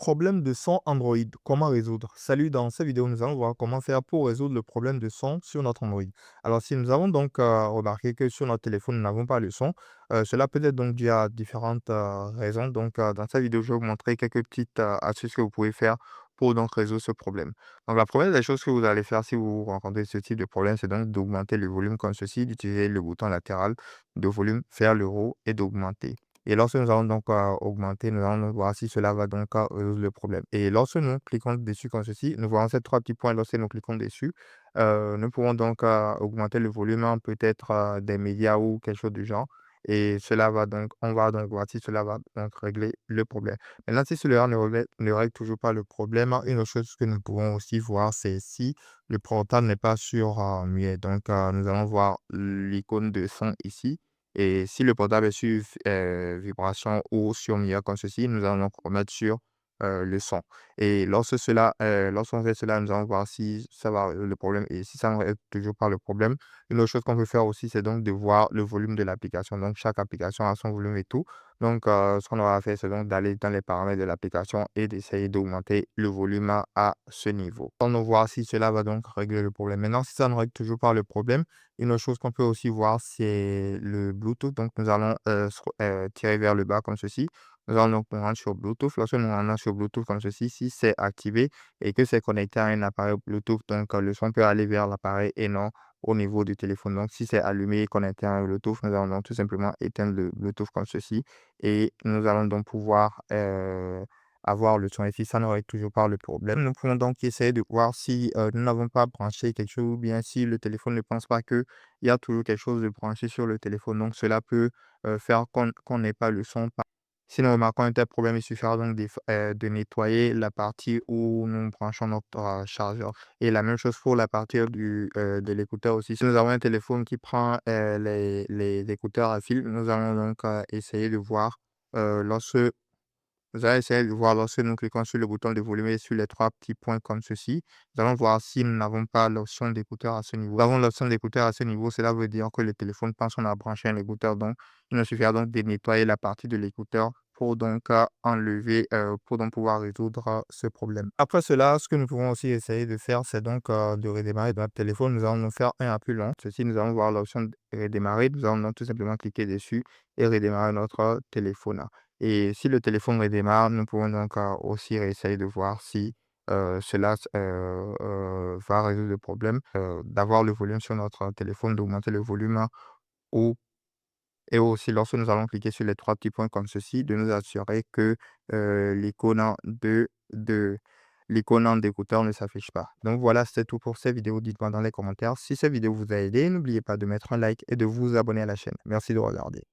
Problème de son Android, comment résoudre? Salut, dans cette vidéo, nous allons voir comment faire pour résoudre le problème de son sur notre Android. Alors, si nous avons donc remarqué que sur notre téléphone, nous n'avons pas le son, cela peut être donc dû à différentes raisons. Donc, dans cette vidéo, je vais vous montrer quelques petites astuces que vous pouvez faire pour donc résoudre ce problème. Donc, la première des choses que vous allez faire si vous rencontrez ce type de problème, c'est donc d'augmenter le volume comme ceci, d'utiliser le bouton latéral de volume vers le haut et d'augmenter. Et lorsque nous allons donc augmenter, nous allons donc voir si cela va donc résoudre le problème. Et lorsque nous cliquons dessus comme ceci, nous voyons ces trois petits points lorsque nous cliquons dessus. Nous pouvons donc augmenter le volume peut-être des médias ou quelque chose du genre. Et cela va donc, on va donc voir si cela va donc régler le problème. Maintenant, si cela ne règle toujours pas le problème, une autre chose que nous pouvons aussi voir, c'est si le portable n'est pas sur muet. Donc, nous allons voir l'icône de son ici. Et si le portable est sur vibration ou sur mire comme ceci, nous allons donc remettre sur le son. Et lorsqu'on fait cela, nous allons voir si ça va résoudre le problème. Et si ça ne règle toujours pas le problème, une autre chose qu'on peut faire aussi, c'est donc de voir le volume de l'application. Donc, chaque application a son volume et tout. Donc, ce qu'on aura à faire, c'est donc d'aller dans les paramètres de l'application et d'essayer d'augmenter le volume à ce niveau. On va voir si cela va donc régler le problème. Maintenant, si ça ne règle toujours pas le problème, une autre chose qu'on peut aussi voir, c'est le Bluetooth. Donc, nous allons tirer vers le bas comme ceci. Nous allons donc nous rendre sur Bluetooth. Lorsque nous rendons sur Bluetooth comme ceci, si c'est activé et que c'est connecté à un appareil Bluetooth, donc le son peut aller vers l'appareil et non au niveau du téléphone. Donc, si c'est allumé et connecté à un Bluetooth, nous allons donc tout simplement éteindre le Bluetooth comme ceci et nous allons donc pouvoir avoir le son. Et si ça ne règle toujours pas le problème, nous pouvons donc essayer de voir si nous n'avons pas branché quelque chose ou bien si le téléphone ne pense pas qu'il y a toujours quelque chose de branché sur le téléphone. Donc, cela peut faire qu'on n'ait pas le son. Si nous remarquons un tel problème, il suffira donc de nettoyer la partie où nous branchons notre chargeur. Et la même chose pour la partie de l'écouteur aussi. Si nous avons un téléphone qui prend les écouteurs à fil, nous allons donc essayer de voir lorsque vous allez essayer de voir lorsque nous cliquons sur le bouton de volume et sur les trois petits points comme ceci. Nous allons voir si nous n'avons pas l'option d'écouteur à ce niveau. Nous avons l'option d'écouteur à ce niveau. Cela veut dire que le téléphone pense qu'on a branché un écouteur. Donc, il nous suffira donc de nettoyer la partie de l'écouteur pour donc enlever, pour donc pouvoir résoudre ce problème. Après cela, ce que nous pouvons aussi essayer de faire, c'est donc de redémarrer notre téléphone. Nous allons nous faire un à plus long. Ceci, nous allons voir l'option de redémarrer. Nous allons donc tout simplement cliquer dessus et redémarrer notre téléphone. Et si le téléphone redémarre, nous pouvons donc aussi essayer de voir si cela va résoudre le problème, d'avoir le volume sur notre téléphone, d'augmenter le volume ou et aussi lorsque nous allons cliquer sur les trois petits points comme ceci, de nous assurer que de l'icône en d'écouteur ne s'affiche pas. Donc voilà, c'est tout pour cette vidéo. Dites-moi dans les commentaires si cette vidéo vous a aidé. N'oubliez pas de mettre un like et de vous abonner à la chaîne. Merci de regarder.